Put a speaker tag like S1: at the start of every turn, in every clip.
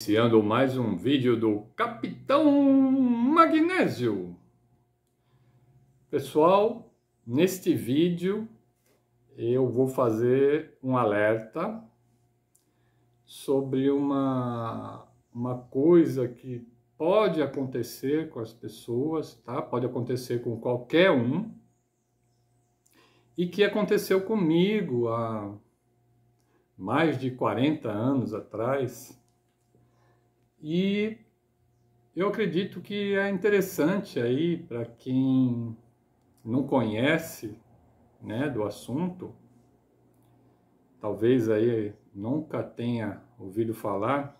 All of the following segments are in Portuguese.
S1: Iniciando mais um vídeo do Capitão Magnésio. Pessoal, neste vídeo eu vou fazer um alerta sobre uma coisa que pode acontecer com as pessoas, tá? Pode acontecer com qualquer um, e que aconteceu comigo há mais de 40 anos atrás. E eu acredito que é interessante aí para quem não conhece, né, do assunto, talvez aí nunca tenha ouvido falar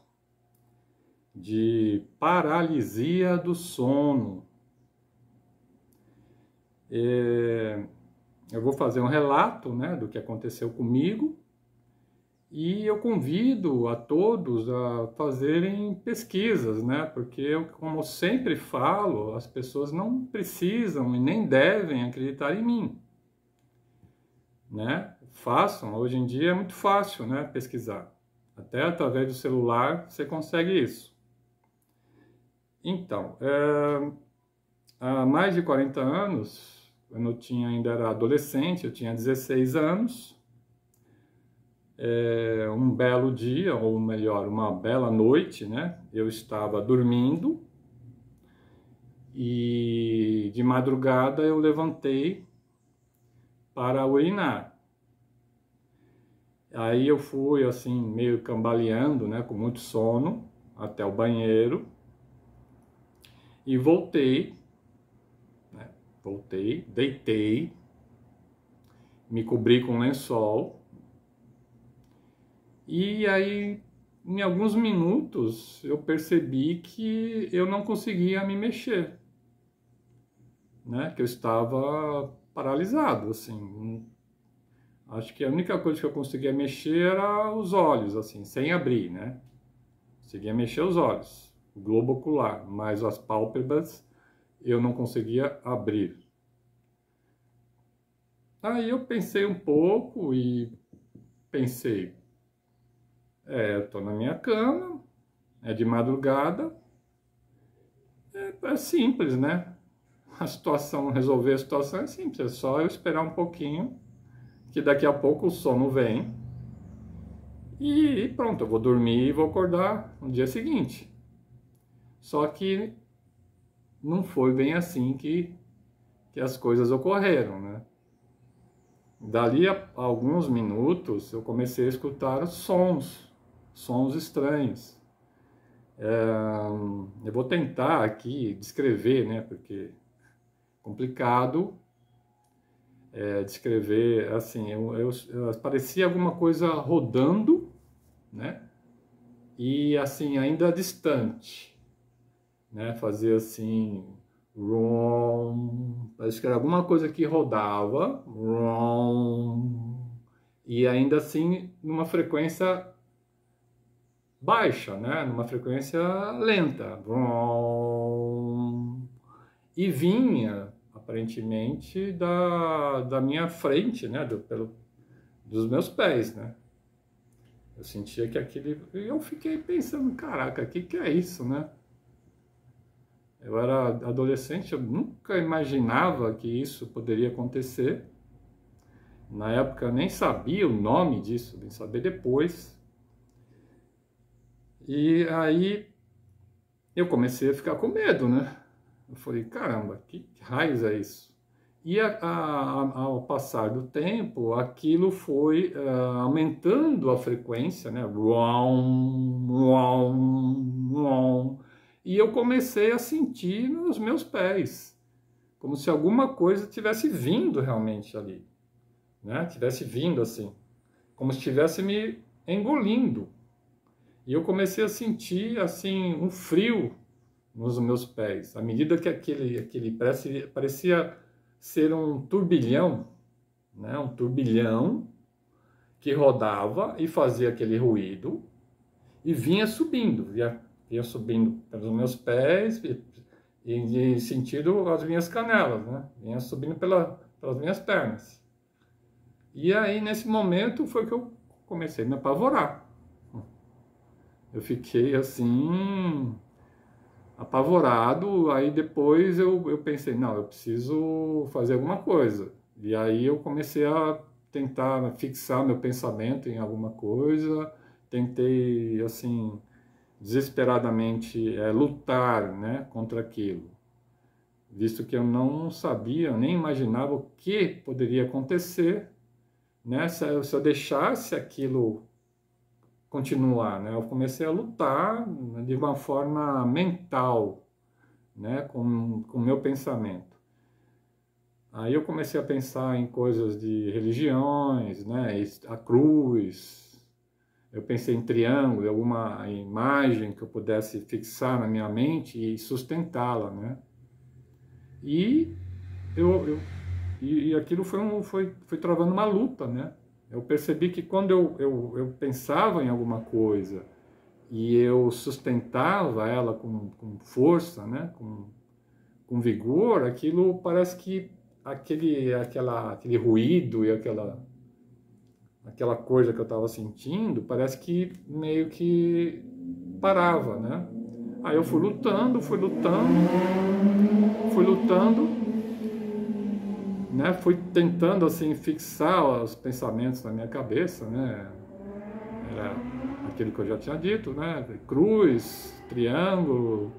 S1: de paralisia do sono. Eu vou fazer um relato, né, do que aconteceu comigo. E eu convido a todos a fazerem pesquisas, né? Porque eu, como sempre falo, as pessoas não precisam e nem devem acreditar em mim, né? Façam, hoje em dia é muito fácil, né, pesquisar. Até através do celular você consegue isso. Então, há mais de 40 anos, eu ainda era adolescente, eu tinha 16 anos, um belo dia, ou melhor, uma bela noite, né? Eu estava dormindo e de madrugada eu levantei para urinar. Aí eu fui assim, meio cambaleando, né? Com muito sono, até o banheiro e voltei, né? Voltei, deitei, me cobri com lençol. E aí, em alguns minutos, eu percebi que eu não conseguia me mexer, né? Que eu estava paralisado, assim. Acho que a única coisa que eu conseguia mexer era os olhos, assim, sem abrir, né? Conseguia mexer os olhos, o globo ocular, mas as pálpebras eu não conseguia abrir. Aí eu pensei um pouco e pensei, eu estou na minha cama, é de madrugada, é simples, né? Resolver a situação é simples, é só eu esperar um pouquinho, que daqui a pouco o sono vem, e pronto, eu vou dormir e vou acordar no dia seguinte. Só que não foi bem assim que as coisas ocorreram, né? Dali a alguns minutos eu comecei a escutar sons estranhos. Eu vou tentar aqui descrever, né, porque é complicado descrever, assim, parecia alguma coisa rodando, né, e assim, ainda distante, né, fazia assim, rom, parece que era alguma coisa que rodava, rom, e ainda assim, numa frequência baixa, né? Numa frequência lenta. E vinha, aparentemente, da minha frente, né? Dos meus pés, né? Eu sentia que aquele... Eu fiquei pensando, caraca, o que é isso, né? Eu era adolescente, eu nunca imaginava que isso poderia acontecer. Na época eu nem sabia o nome disso, vim saber depois. E aí eu comecei a ficar com medo, né? Eu falei, caramba, que raios é isso? E ao passar do tempo, aquilo foi aumentando a frequência, né? E eu comecei a sentir nos meus pés, como se alguma coisa tivesse vindo realmente ali, né? Tivesse vindo assim, como se estivesse me engolindo. E eu comecei a sentir assim um frio nos meus pés, à medida que aquele parecia ser um turbilhão, né? Um turbilhão que rodava e fazia aquele ruído e vinha subindo pelos meus pés e em sentido as minhas canelas, né? Vinha subindo pelas minhas pernas. E aí nesse momento foi que eu comecei a me apavorar. Eu fiquei assim, apavorado. Aí depois eu pensei, não, eu preciso fazer alguma coisa. E aí eu comecei a tentar fixar meu pensamento em alguma coisa, tentei, assim, desesperadamente lutar, né, contra aquilo, visto que eu não sabia, nem imaginava o que poderia acontecer, né, se eu deixasse aquilo continuar, né? Eu comecei a lutar de uma forma mental, né, com o meu pensamento. Aí eu comecei a pensar em coisas de religiões, né, a cruz. Eu pensei em triângulo, em alguma imagem que eu pudesse fixar na minha mente e sustentá-la, né? E eu, eu e aquilo foi travando uma luta, né? Eu percebi que quando eu pensava em alguma coisa e eu sustentava ela com força, né? Com vigor, aquilo parece que aquele ruído e aquela coisa que eu estava sentindo, parece que meio que parava, né? Aí eu fui lutando, né? Fui tentando assim fixar os pensamentos na minha cabeça, né? Era aquilo que eu já tinha dito, né? Cruz, triângulo,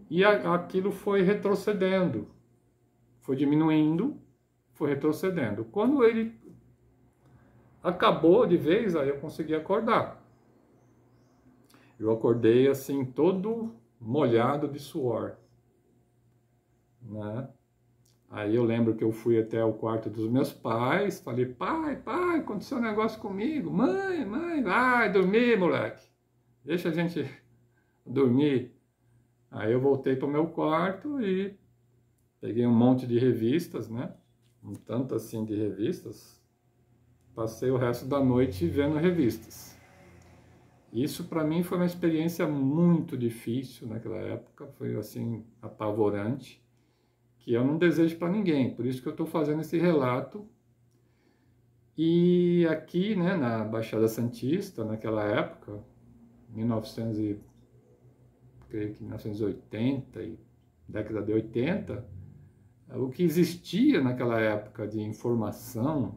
S1: e aquilo foi retrocedendo, foi diminuindo, foi retrocedendo. Quando ele acabou de vez, aí eu consegui acordar. Eu acordei assim, todo molhado de suor, né? Aí eu lembro que eu fui até o quarto dos meus pais, falei, pai, aconteceu um negócio comigo. Mãe, vai dormir, moleque. Deixa a gente dormir. Aí eu voltei para o meu quarto e peguei um monte de revistas, né? Um tanto assim de revistas. Passei o resto da noite vendo revistas. Isso para mim foi uma experiência muito difícil naquela época, foi assim apavorante, que eu não desejo para ninguém. Por isso que eu estou fazendo esse relato. E aqui, né, na Baixada Santista, naquela época, 1900 e, creio que 1980 e década de 80, o que existia naquela época de informação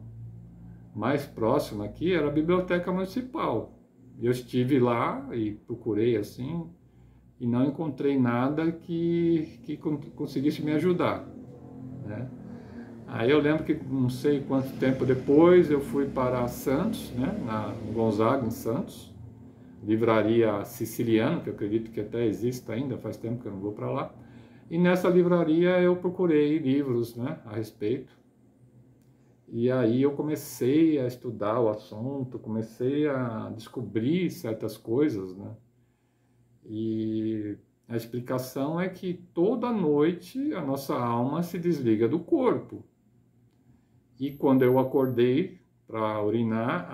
S1: mais próxima aqui era a Biblioteca Municipal. Eu estive lá e procurei assim e não encontrei nada que conseguisse me ajudar, né? Aí eu lembro que não sei quanto tempo depois eu fui para Santos, né, no Gonzaga, em Santos, livraria Siciliano, que eu acredito que até existe ainda, faz tempo que eu não vou para lá. E nessa livraria eu procurei livros, né, a respeito. E aí eu comecei a estudar o assunto, comecei a descobrir certas coisas, né? E a explicação é que toda noite a nossa alma se desliga do corpo. E quando eu acordei para urinar,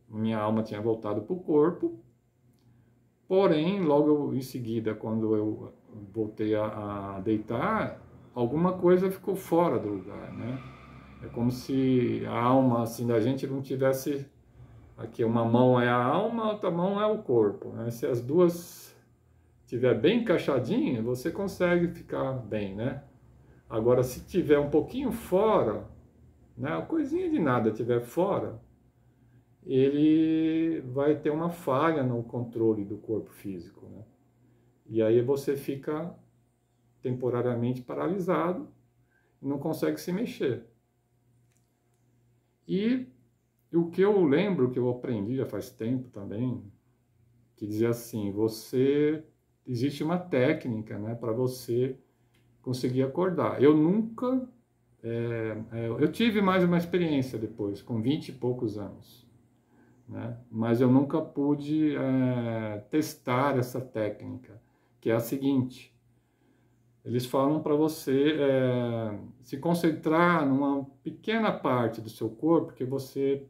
S1: minha alma tinha voltado para o corpo. Porém, logo em seguida, quando eu voltei a deitar, alguma coisa ficou fora do lugar, né? É como se a alma assim da gente não tivesse aqui, uma mão é a alma, a outra mão é o corpo, né? Se as duas estiver bem encaixadinha, você consegue ficar bem, né? Agora, se tiver um pouquinho fora, né, uma coisinha de nada estiver fora, ele vai ter uma falha no controle do corpo físico, né? E aí você fica temporariamente paralisado e não consegue se mexer. E o que eu lembro, que eu aprendi já faz tempo também, que dizia assim, existe uma técnica, né, para você conseguir acordar. Eu nunca, eu tive mais uma experiência depois, com 20 e poucos anos, né, mas eu nunca pude testar essa técnica, que é a seguinte: eles falam para você se concentrar numa pequena parte do seu corpo que você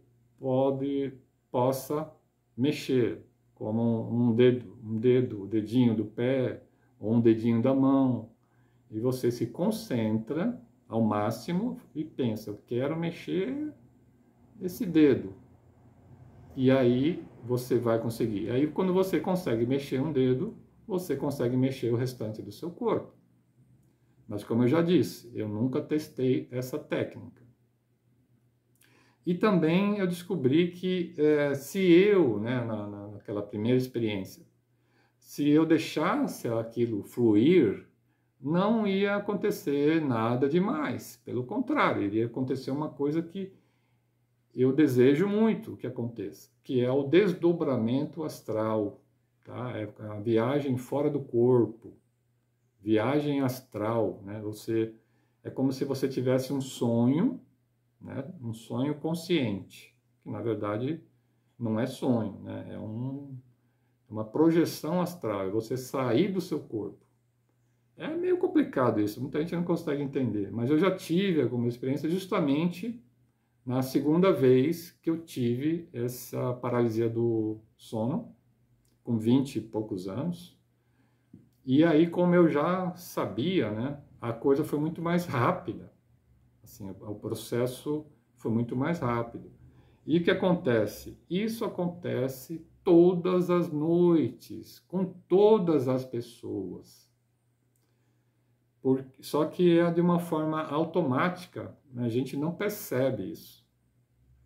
S1: possa mexer, como o dedinho do pé ou um dedinho da mão, e você se concentra ao máximo e pensa, eu quero mexer esse dedo. E aí você vai conseguir. Aí, quando você consegue mexer um dedo, você consegue mexer o restante do seu corpo. Mas, como eu já disse, eu nunca testei essa técnica. E também eu descobri que se eu, né, naquela primeira experiência, se eu deixasse aquilo fluir, não ia acontecer nada demais. Pelo contrário, iria acontecer uma coisa que eu desejo muito que aconteça, que é o desdobramento astral, tá? É a viagem fora do corpo, viagem astral, né? É como se você tivesse um sonho, né? Um sonho consciente, que na verdade não é sonho, né? É uma projeção astral, é você sair do seu corpo. É meio complicado isso, muita gente não consegue entender, mas eu já tive alguma experiência justamente na segunda vez que eu tive essa paralisia do sono, com 20 e poucos anos. E aí, como eu já sabia, né, a coisa foi muito mais rápida. Assim, o processo foi muito mais rápido. E o que acontece? Isso acontece todas as noites, com todas as pessoas. Só que é de uma forma automática, né? A gente não percebe isso.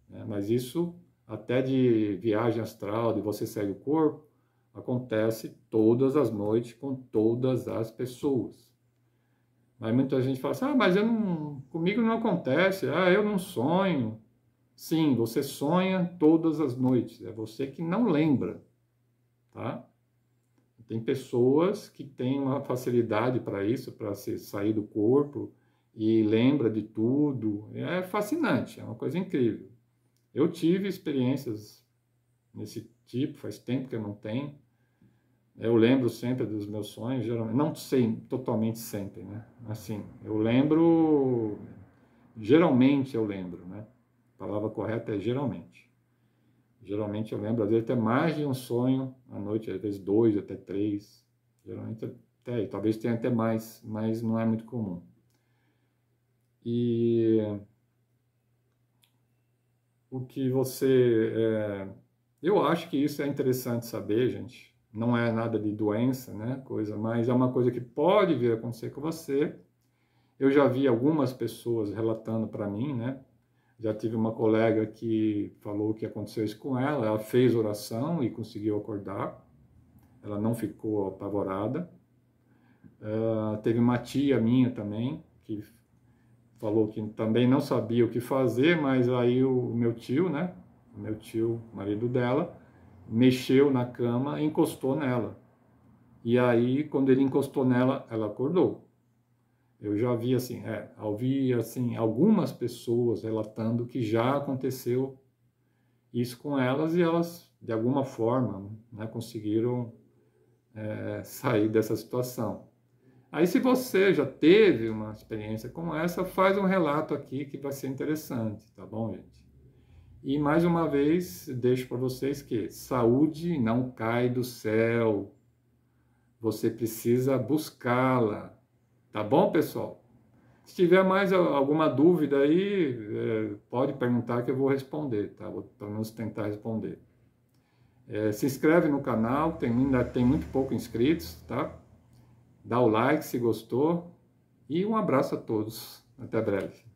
S1: Né? Mas isso, até de viagem astral, de você segue o corpo, acontece todas as noites com todas as pessoas. Mas muita gente fala assim, mas comigo não acontece, eu não sonho. Sim, você sonha todas as noites, é você que não lembra, tá? Tem pessoas que têm uma facilidade para isso, para sair do corpo e lembra de tudo. É fascinante, é uma coisa incrível. Eu tive experiências nesse tipo, faz tempo que eu não tenho. Eu lembro sempre dos meus sonhos, geralmente, não sei totalmente sempre, né? Assim, eu lembro, geralmente eu lembro, né? A palavra correta é geralmente. Geralmente eu lembro, às vezes até mais de um sonho à noite, às vezes 2, até 3. Geralmente até, talvez tenha até mais, mas não é muito comum. E o que eu acho que isso é interessante saber, gente. Não é nada de doença, né? Mas é uma coisa que pode vir a acontecer com você. Eu já vi algumas pessoas relatando para mim, né? Já tive uma colega que falou que aconteceu isso com ela. Ela fez oração e conseguiu acordar. Ela não ficou apavorada. Teve uma tia minha também que falou que também não sabia o que fazer, mas aí o meu tio, né? O meu tio, marido dela, mexeu na cama e encostou nela. E aí, quando ele encostou nela, ela acordou. Eu já vi ouvi assim, algumas pessoas relatando que já aconteceu isso com elas e elas, de alguma forma, né, conseguiram sair dessa situação. Aí, se você já teve uma experiência como essa, faz um relato aqui que vai ser interessante, tá bom, gente? E, mais uma vez, deixo para vocês que saúde não cai do céu. Você precisa buscá-la. Tá bom, pessoal? Se tiver mais alguma dúvida aí, pode perguntar que eu vou responder, tá? Vou pelo menos tentar responder. Se inscreve no canal, ainda tem muito pouco inscritos, tá? Dá o like se gostou e um abraço a todos. Até breve.